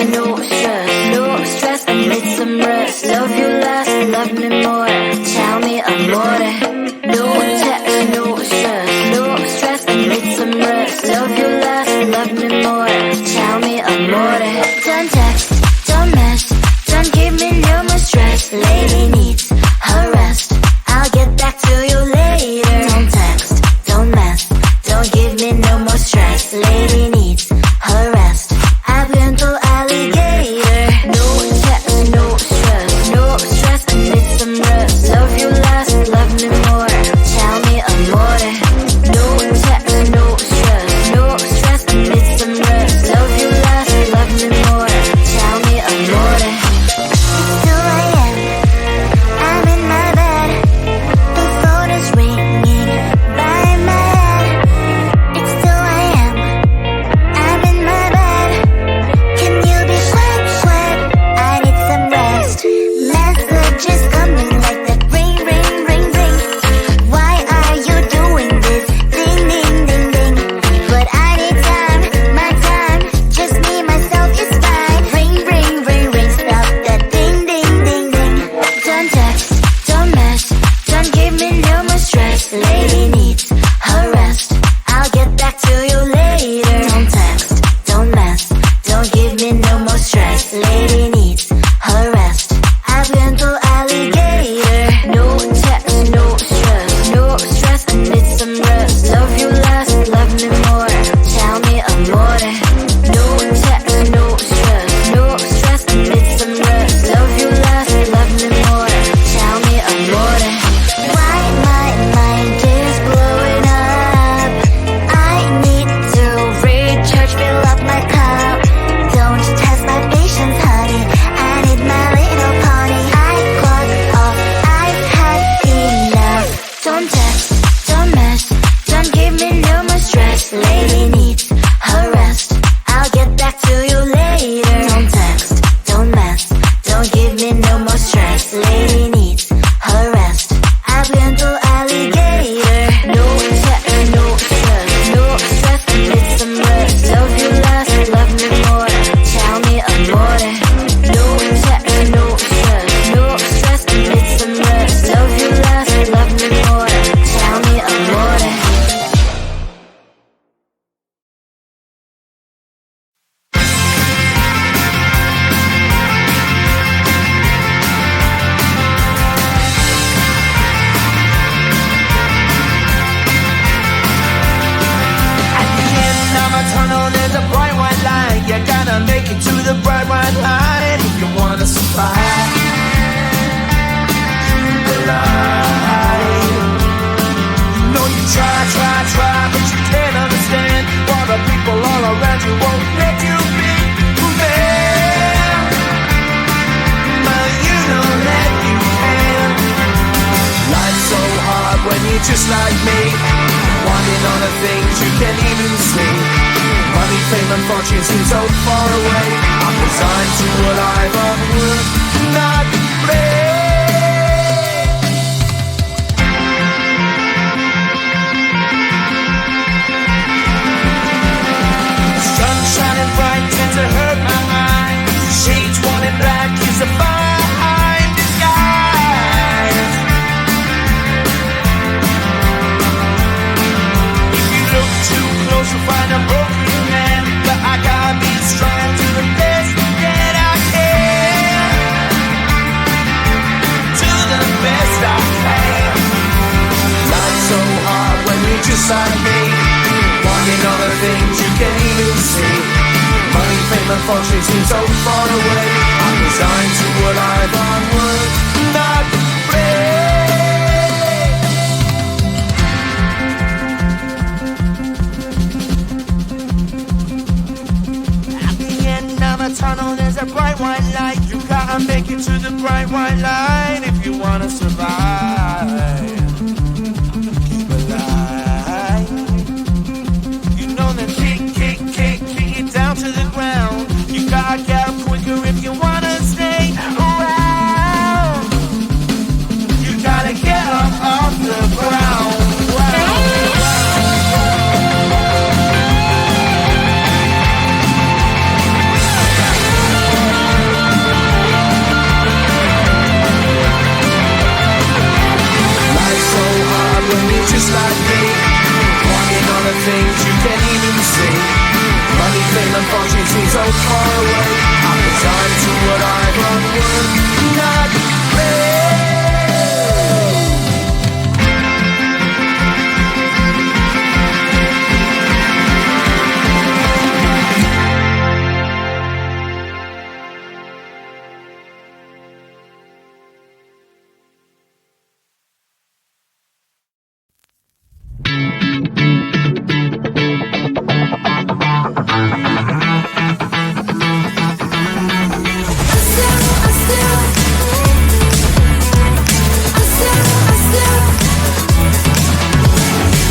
no stress, no stress. I need some rest. Love you less, love me more. Tell me amore. No text, no stress, no stress. I need some rest. Love you less, love me more. Tell me amore. Don't text, don't mess, don't give me no more stress. Lady needs her rest. I'll get back to you later. Don't text, don't mess, don't give me no more stress. Lady needs her rest. I've been to alligator. No text, no stress, no stress. I need some rest. Love you less, love me more. Tell me amore. No text, no stress, no stress. I need some rest. Love you less, love me more. Tell me amore. It's 2 a.m. I'm in my bed. The phone is ringing by my head. It's 2 a.m. I'm in my bed. Can you be quiet? I need some rest. Messages coming like that. Ring, ring, ring, ring. Why are you doing this? Ding, ding, ding, ding. But I need time, my time. Just me, myself is fine. Ring, ring, ring, ring. Stop that ding, ding, ding, ding. Don't text, don't mess, don't give me no more stress. Lady needs her rest. I'll get back to you later. Don't text, don't mess, don't give me no more stress. Lady needs her rest. I've been to alligator. No text, no stress, no stress. I need some rest. Love you less, love me more. Tell me amore. No text, no stress, no stress. I need some rest. Love you less, love me more. Tell me amore. Why my mind is blowing up? I need to recharge, fill up my cup. Don't test my patience, honey. I need my little pony. I clock off, I've had enough. Don't text, don't mess, don't give me no more stress. Lady needs her rest. I'll get back to you later. Don't text, don't mess, don't give me no more stress. Lady needs her rest. I've been to alligator. No text, no stress, no stress. I need some rest. Love you less, love me more. Tell me amore. No text, no stress, no stress. I need some rest. Love you less, love me more. Tell me amore. At the end of a tunnel, there's a bright white light. You gotta make it to the bright white light if you wanna survive. The light. You know you try, but you can't understand why the people all around you won't let you be who they are. But you know that you can. Life's so hard when you're just like me, wanting all the things you can't even see. Money, fame and fortune seem so far away. I'm resigned to what I've unworked, not play. Sun shining bright tends to hurt my mind. Shades worn in black is a fine disguise. If you look too close, you'll find a broken man. But I gotta be strong to the best that I can. To the best I can. Life's so hard when you're just like me, wanting all the things you can't even see. Money, fame and fortune seem so far away. I'm resigned to what I've unworked, not At the end of a tunnel, there's a bright white light. You gotta make it to the bright white light if you wanna survive. Keep alive. You know that kick it down to the ground. You gotta get up quicker if you wanna stay around. You gotta get up off the ground. unfortunately seems so far away. I've resigned to what I've unlearned, not play.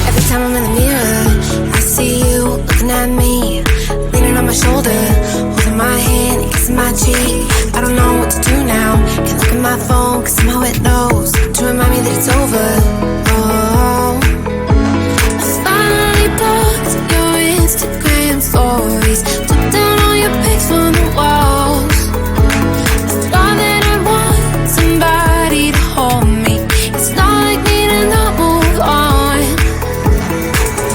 Every time I'm in the mirror, I see you looking at me, leaning on my shoulder, holding my hand and kissing my cheek. I don't know what to do now. Can't look at my phone, cause somehow it knows to remind me that it's over. Oh, I finally blocked your Instagram stories, took down all your pics from the walls. I thought that I'd want somebody to hold me. It's not like me to not move on.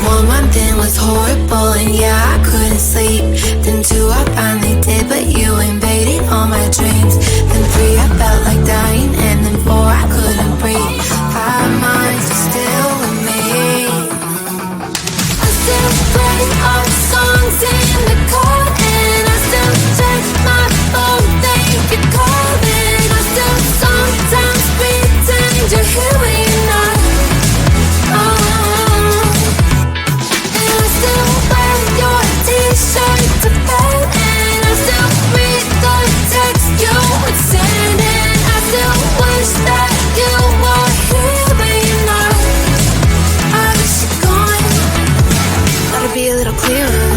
1 month in was horrible and yeah, I couldn't sleep. Then 2 I finally did, but you invaded all my dreams. Then 3 I felt like dying, and then 4 I couldn't breathe. 5 months you're still with me. I still play our songs in the car, and I still check my phone, think you're calling. I still sometimes pretend you're here when you're not. And I still wear your t-shirt to bed, and I still read the text you would send, and I still wish that you were here but you're not. I wish you're gone. Thought it'd be a little clearer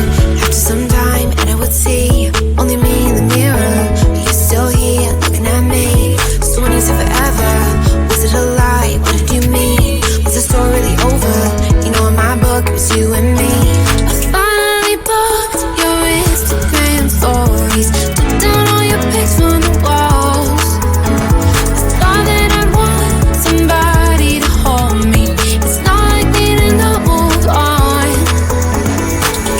after some time, and I would see only me in the mirror, but you're still here looking at me. So when you said forever, was it a lie? What did you mean? Was the story really over? You know in my book it was you and me. I finally blocked your Instagram stories, took down all your pics from the walls. I thought that I'd want somebody to hold me. It's not like me to not move on.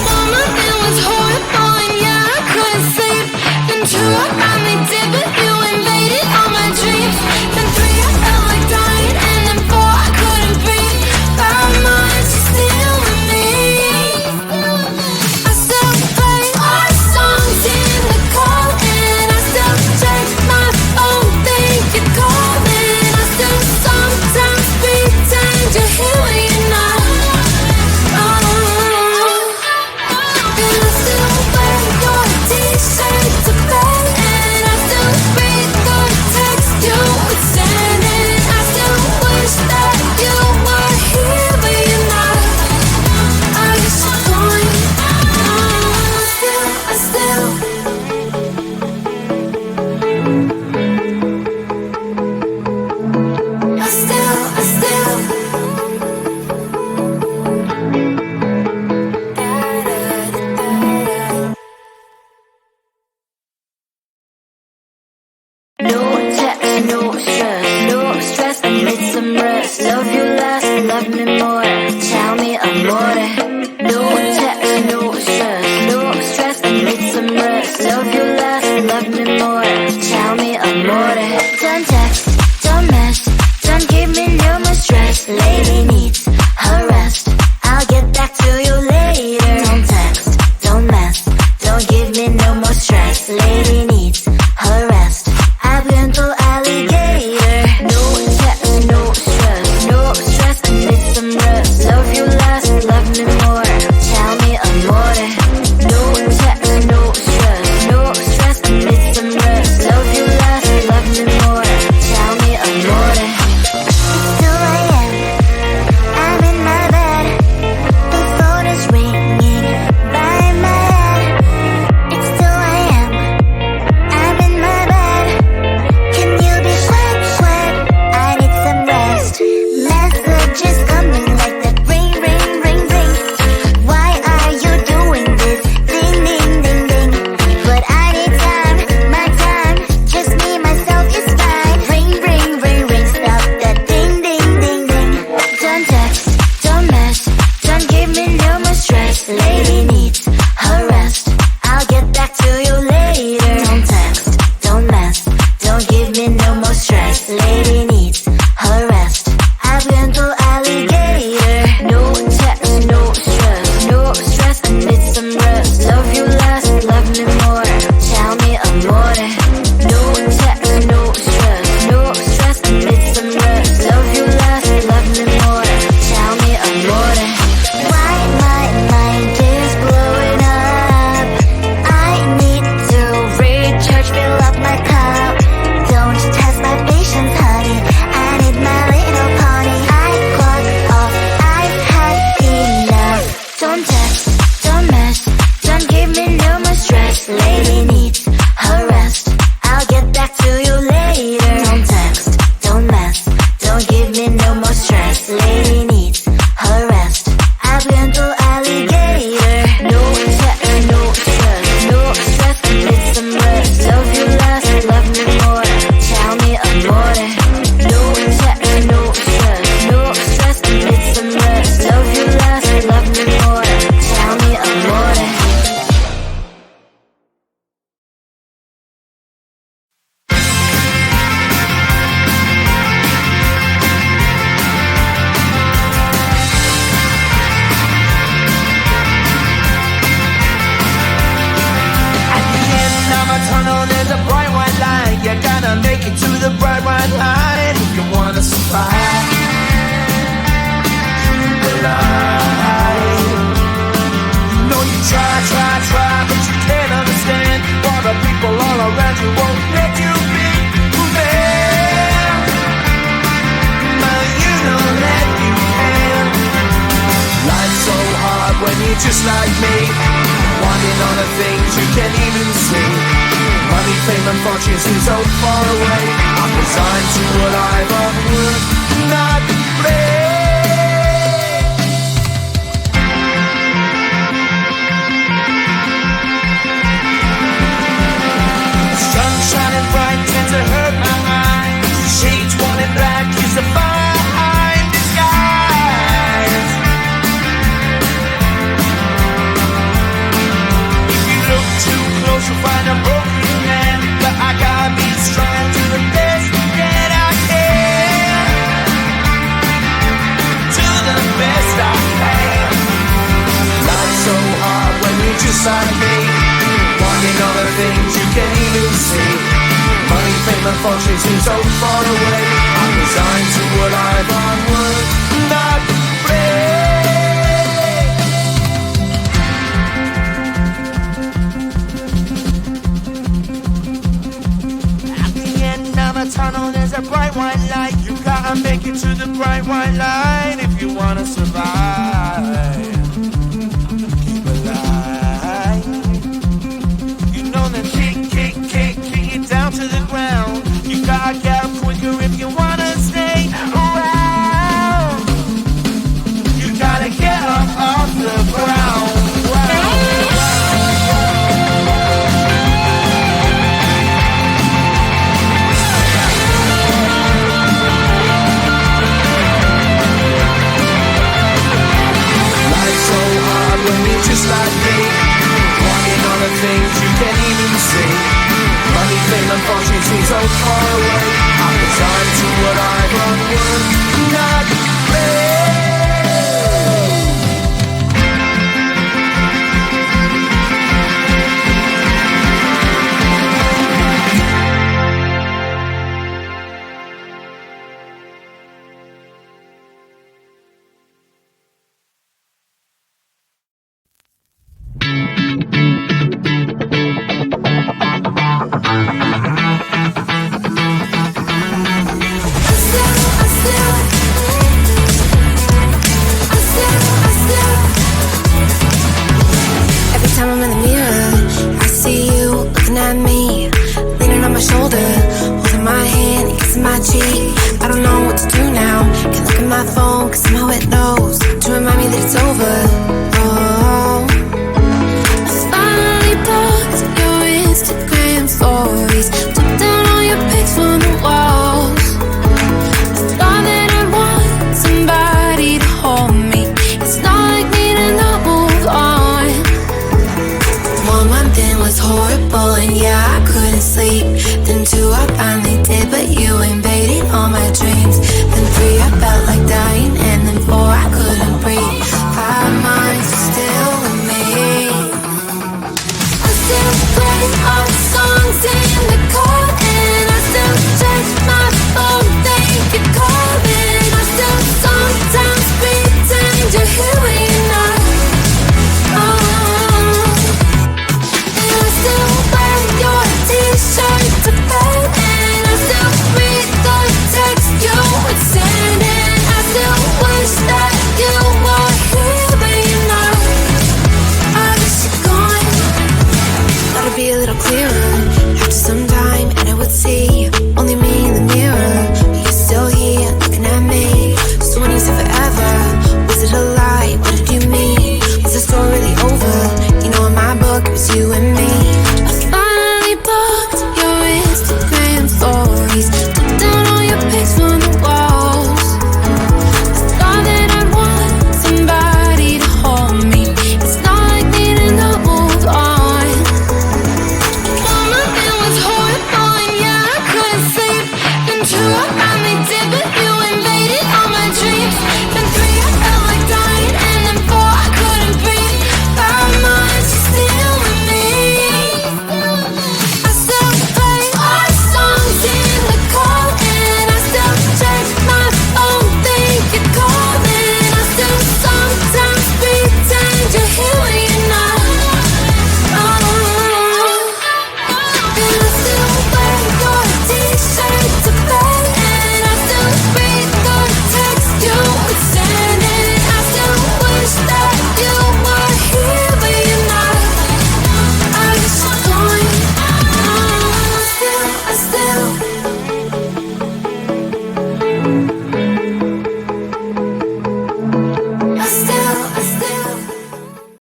1 month it was horrible and yeah, I couldn't sleep. Then 2 I finally did, but you invaded all my dreams. Then 3 I felt like dying, and then 4 I couldn't breathe. 5 months you're still with me. I still play our songs in the car, and I still check my phone, think you're calling. I still sometimes pretend you're here when you're not. And I still wear your t-shirt to bed, and Lady needs her rest. I'll get back to you later. Don't text, don't mess, don't give me no more stress. Lady needs her rest. I've been through alligator. No text, no stress, no stress. I need some rest. Love you less, love me more. Tell me amore. No text, no stress, no stress. I need some rest. Love you less, love me more. Tell me amore. At the end of a tunnel, there's a bright white light. You gotta make it to the bright white light if you wanna survive. Keep alive. You know you try, but you can't understand why the people all around you won't let you be who they are. But you know that you can. Life's so hard when you're just like me, wanting all the things you can't even see. Money, fame and fortune seem so far away. I'm resigned to what I've unworked, not play. Sun shining bright tends to hurt my eyes. Shades worn in black is a fine disguise. If you look too close, you'll find a broken man. But I gotta be strong to the best that I can. To the best I can. Life's so hard when you're just like me, wanting all the things you can't even see. Money, fame and fortune seem so far away. I'm resigned to what I've unworked, not play. At the end of a tunnel, there's a bright white light. You gotta make it to the bright white light if you wanna survive. Keep alive. You know the kick it down to the ground. You gotta get up quicker if you wanna stay around. You gotta get up off the ground. Life's so hard when you're just like me, wanting all the things you can't even see. Money, fame and fortune seem so far away. I'm resigned to what I've unworked, not play. Every time I'm in the mirror, I see you looking at me, leaning on my shoulder, holding my hand, kissing my cheek. I don't know what to do now. Can't look at my phone, cause somehow it knows to remind me that it's over. Oh, I finally blocked your Instagram stories, took down all your pics from the walls. I thought that I want somebody to hold me. It's not like me to not move on. 1 month in was horrible and yeah, I couldn't sleep. Then 2, I finally did, but you invaded all my dreams. Then 3, I felt like dying, and then 4, I couldn't breathe. 5 months still with me. I still play all the songs in the car, and I still check my phone, think you're calling. I still sometimes pretend you're here when you're not. And I still wear your t-shirt to bed, and I still read the text you would send, and I still wish that you were here but you're not. I wish you're gone. Gotta be a little clearer.